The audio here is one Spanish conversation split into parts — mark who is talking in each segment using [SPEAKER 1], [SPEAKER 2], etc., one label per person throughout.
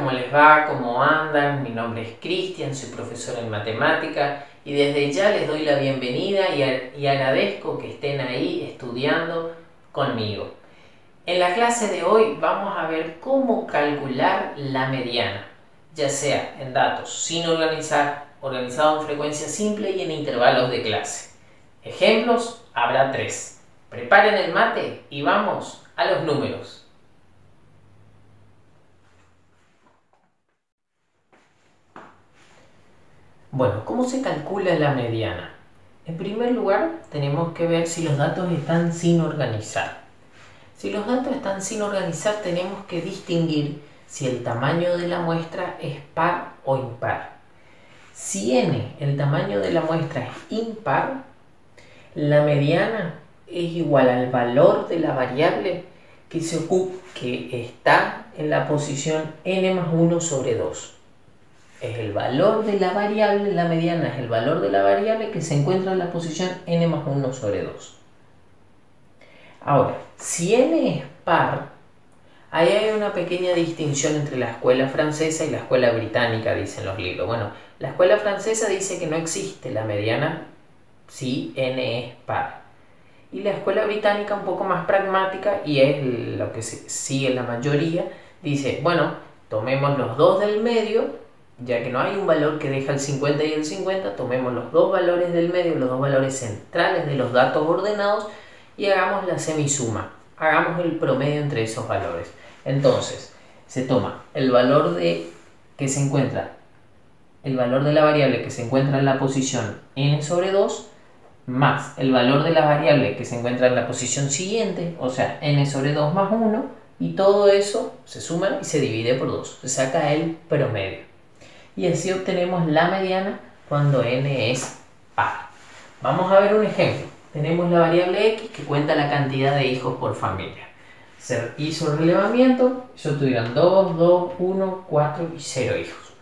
[SPEAKER 1] ¿cómo les va? ¿Cómo andan? Mi nombre es Cristian, soy profesor en matemática y desde ya les doy la bienvenida y agradezco que estén ahí estudiando conmigo. En la clase de hoy vamos a ver cómo calcular la mediana, ya sea en datos sin organizar, organizado en frecuencia simple y en intervalos de clase. Ejemplos habrá 3. Preparen el mate y vamos a los números. Bueno, ¿cómo se calcula la mediana? En primer lugar, tenemos que ver si los datos están sin organizar. Si los datos están sin organizar, tenemos que distinguir si el tamaño de la muestra es par o impar. Si n, el tamaño de la muestra, es impar, la mediana es igual al valor de la variable que está en la posición n más 1 sobre 2. Es el valor de la variable, la mediana es el valor de la variable que se encuentra en la posición n más 1 sobre 2. Ahora, si n es par, ahí hay una pequeña distinción entre la escuela francesa y la escuela británica, dicen los libros. Bueno, la escuela francesa dice que no existe la mediana si n es par. Y la escuela británica, un poco más pragmática, y es lo que sigue la mayoría, dice, bueno, tomemos los dos del medio. Ya que no hay un valor que deja el 50 y el 50, tomemos los dos valores del medio, los dos valores centrales de los datos ordenados y hagamos la semisuma. Hagamos el promedio entre esos valores. Entonces, se toma el valor el valor de la variable que se encuentra en la posición n sobre 2 más el valor de la variable que se encuentra en la posición siguiente, o sea, n sobre 2 más 1, y todo eso se suma y se divide por 2. Se saca el promedio. Y así obtenemos la mediana cuando n es par. Vamos a ver un ejemplo. Tenemos la variable x que cuenta la cantidad de hijos por familia. Se hizo el relevamiento, ellos tuvieron 2, 2, 1, 4 y 0 hijos.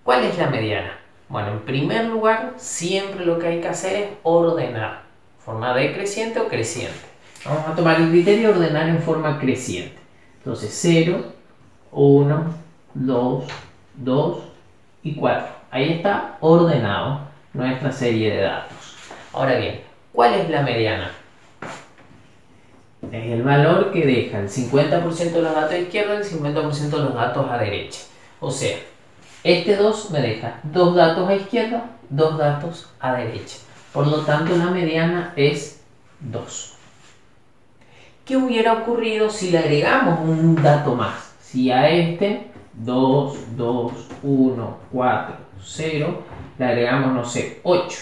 [SPEAKER 1] ¿Cuál es la mediana? Bueno, en primer lugar, siempre lo que hay que hacer es ordenar. Forma decreciente o creciente. Vamos a tomar el criterio de ordenar en forma creciente. Entonces 0, 1, 2, 2 y 4. Ahí está ordenado nuestra serie de datos. Ahora bien, ¿cuál es la mediana? Es el valor que deja el 50% de los datos a izquierda y el 50% de los datos a derecha. O sea, este 2 me deja 2 datos a izquierda, 2 datos a derecha. Por lo tanto, la mediana es 2. ¿Qué hubiera ocurrido si le agregamos un dato más? Si a este 2, 2, 1, 4, 0, le agregamos, no sé, 8.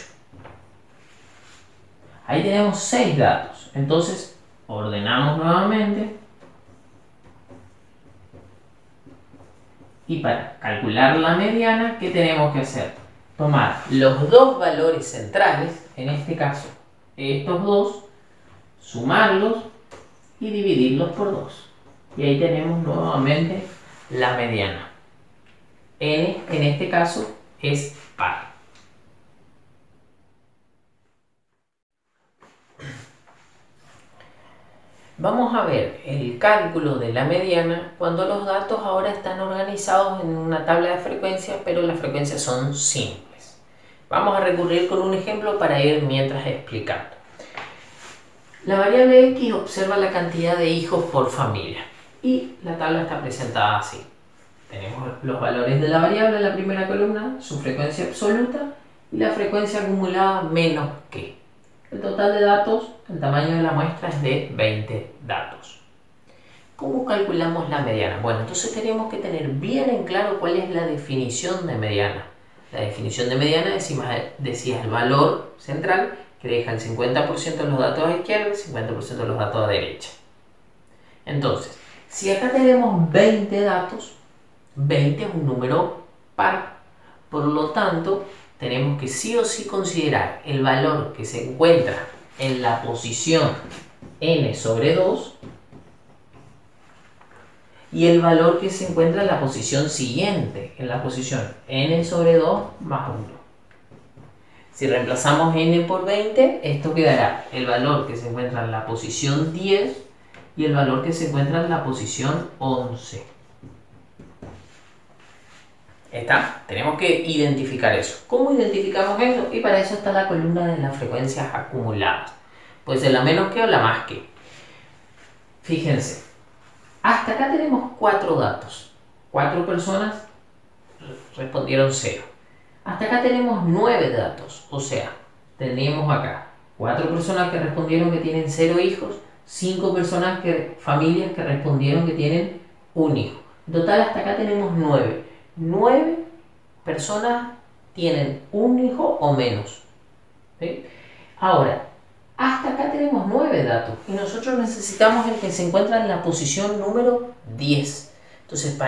[SPEAKER 1] Ahí tenemos 6 datos. Entonces, ordenamos nuevamente. Y para calcular la mediana, ¿qué tenemos que hacer? Tomar los dos valores centrales, en este caso, estos dos, sumarlos y dividirlos por 2. Y ahí tenemos nuevamente la mediana. N en este caso es par. Vamos a ver el cálculo de la mediana cuando los datos ahora están organizados en una tabla de frecuencias, pero las frecuencias son simples. Vamos a recurrir con un ejemplo para ir mientras explicando. La variable x observa la cantidad de hijos por familia y la tabla está presentada así. Tenemos los valores de la variable en la primera columna, su frecuencia absoluta y la frecuencia acumulada menos que. El total de datos, el tamaño de la muestra es de 20 datos. ¿Cómo calculamos la mediana? Bueno, entonces tenemos que tener bien en claro cuál es la definición de mediana. La definición de mediana decía el valor central que deja el 50% de los datos a izquierda y el 50% de los datos a derecha. Entonces, si acá tenemos 20 datos, 20 es un número par. Por lo tanto, tenemos que sí o sí considerar el valor que se encuentra en la posición n sobre 2 y el valor que se encuentra en la posición siguiente, en la posición n sobre 2 más 1. Si reemplazamos n por 20, esto quedará el valor que se encuentra en la posición 10 y el valor que se encuentra en la posición 11. ¿Está? Tenemos que identificar eso. ¿Cómo identificamos eso? Y para eso está la columna de las frecuencias acumuladas. Puede ser la menos que o la más que. Fíjense, hasta acá tenemos 4 datos. 4 personas respondieron 0. Hasta acá tenemos 9 datos. O sea, tenemos acá 4 personas que respondieron que tienen 0 hijos, 5 familias que respondieron que tienen un hijo. En total hasta acá tenemos 9. 9 personas tienen un hijo o menos. ¿Sí? Ahora, hasta acá tenemos 9 datos y nosotros necesitamos el que se encuentra en la posición número 10. Entonces,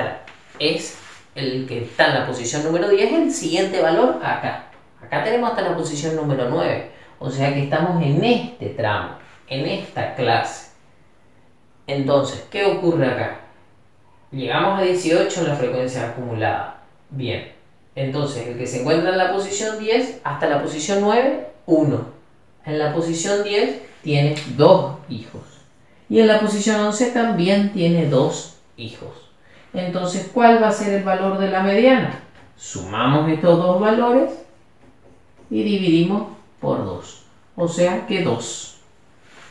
[SPEAKER 1] es el que está en la posición número 10 el siguiente valor acá. Acá tenemos hasta la posición número 9. O sea que estamos en este tramo, en esta clase. Entonces, ¿qué ocurre acá? Llegamos a 18 en la frecuencia acumulada. Bien. Entonces, el que se encuentra en la posición 10 hasta la posición 9, 1. En la posición 10 tiene 2 hijos. Y en la posición 11 también tiene 2 hijos. Entonces, ¿cuál va a ser el valor de la mediana? Sumamos estos dos valores y dividimos por 2. O sea que 2.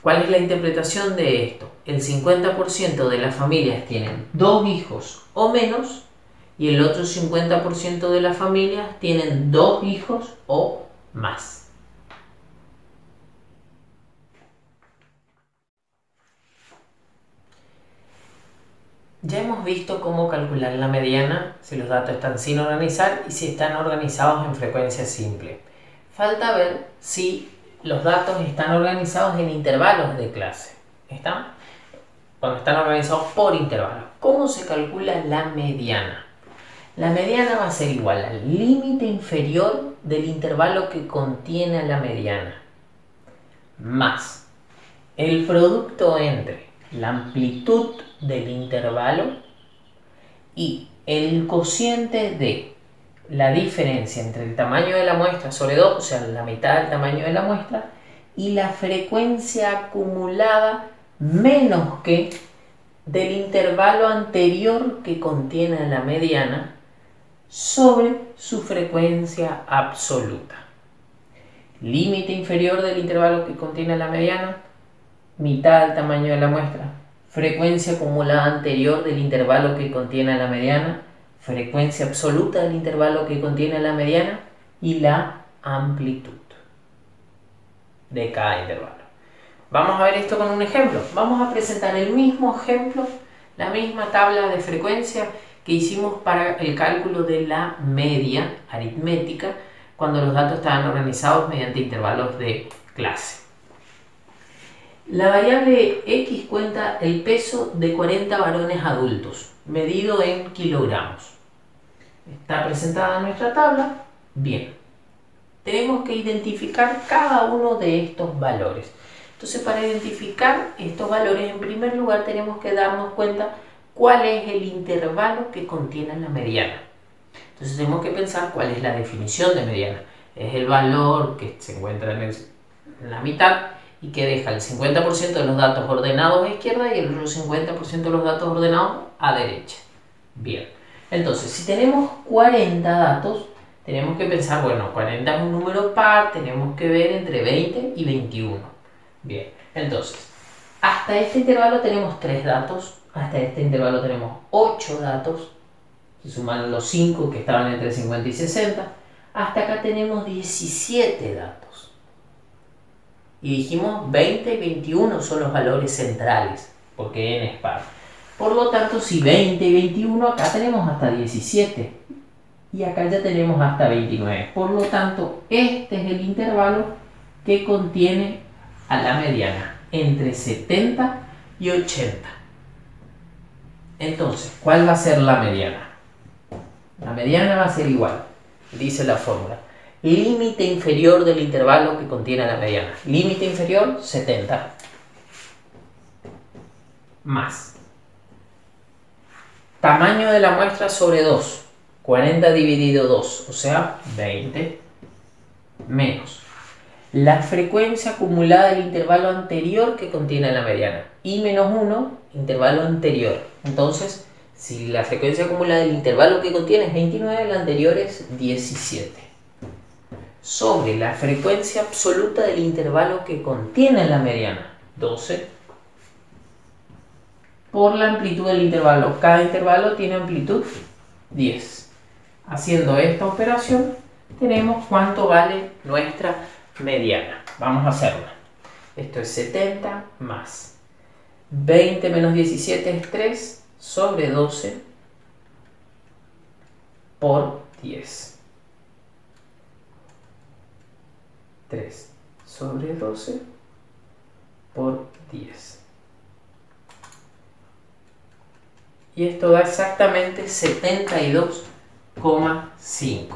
[SPEAKER 1] ¿Cuál es la interpretación de esto? El 50% de las familias tienen 2 hijos o menos y el otro 50% de las familias tienen 2 hijos o más. Ya hemos visto cómo calcular la mediana, si los datos están sin organizar y si están organizados en frecuencia simple. Falta ver si los datos están organizados en intervalos de clase. ¿Están? Cuando están organizados por intervalos. ¿Cómo se calcula la mediana? La mediana va a ser igual al límite inferior del intervalo que contiene la mediana, más el producto entre la amplitud del intervalo y el cociente de la diferencia entre el tamaño de la muestra sobre 2, o sea, la mitad del tamaño de la muestra, y la frecuencia acumulada menos que del intervalo anterior que contiene la mediana sobre su frecuencia absoluta. Límite inferior del intervalo que contiene la mediana, mitad del tamaño de la muestra, frecuencia acumulada anterior del intervalo que contiene la mediana, frecuencia absoluta del intervalo que contiene la mediana y la amplitud de cada intervalo. Vamos a ver esto con un ejemplo. Vamos a presentar el mismo ejemplo, la misma tabla de frecuencia que hicimos para el cálculo de la media aritmética cuando los datos estaban organizados mediante intervalos de clase. La variable X cuenta el peso de 40 varones adultos, medido en kilogramos. Está presentada en nuestra tabla. Bien. Tenemos que identificar cada uno de estos valores. Entonces, para identificar estos valores, en primer lugar tenemos que darnos cuenta cuál es el intervalo que contiene la mediana. Entonces tenemos que pensar cuál es la definición de mediana. Es el valor que se encuentra en la mitad y que deja el 50% de los datos ordenados a izquierda y el otro 50% de los datos ordenados a derecha. Bien, entonces si tenemos 40 datos, tenemos que pensar, bueno, 40 es un número par, tenemos que ver entre 20 y 21. Bien, entonces, hasta este intervalo tenemos 3 datos, hasta este intervalo tenemos 8 datos, se suman los 5 que estaban entre 50 y 60, hasta acá tenemos 17 datos. Y dijimos 20 y 21 son los valores centrales, porque n es par. Por lo tanto, si 20 y 21, acá tenemos hasta 17. Y acá ya tenemos hasta 29. Por lo tanto, este es el intervalo que contiene a la mediana, entre 70 y 80. Entonces, ¿cuál va a ser la mediana? La mediana va a ser igual, dice la fórmula. Límite inferior del intervalo que contiene la mediana. Límite inferior, 70. Más. Tamaño de la muestra sobre 2. 40 dividido 2, o sea, 20. Menos. La frecuencia acumulada del intervalo anterior que contiene la mediana. Y menos 1, intervalo anterior. Entonces, Si la frecuencia acumulada del intervalo que contiene es 29, el anterior es 17. Sobre la frecuencia absoluta del intervalo que contiene la mediana, 12, por la amplitud del intervalo. Cada intervalo tiene amplitud 10. Haciendo esta operación, tenemos cuánto vale nuestra mediana. Vamos a hacerla. Esto es 70 más 20 menos 17 es 3 sobre 12 por 10. 3 sobre 12 por 10. Y esto da exactamente 72,5.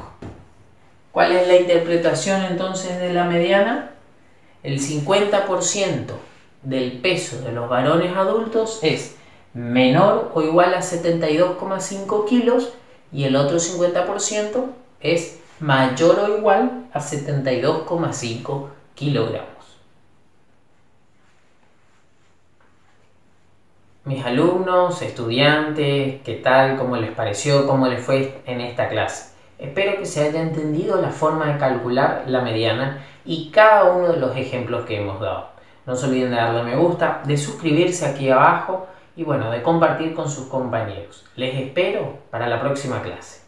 [SPEAKER 1] ¿Cuál es la interpretación entonces de la mediana? El 50% del peso de los varones adultos es menor o igual a 72,5 kilos y el otro 50% es mayor o igual a 72,5 kilogramos. Mis alumnos, estudiantes, ¿qué tal? ¿Cómo les pareció? ¿Cómo les fue en esta clase? Espero que se haya entendido la forma de calcular la mediana y cada uno de los ejemplos que hemos dado. No se olviden de darle me gusta, de suscribirse aquí abajo y bueno, de compartir con sus compañeros. Les espero para la próxima clase.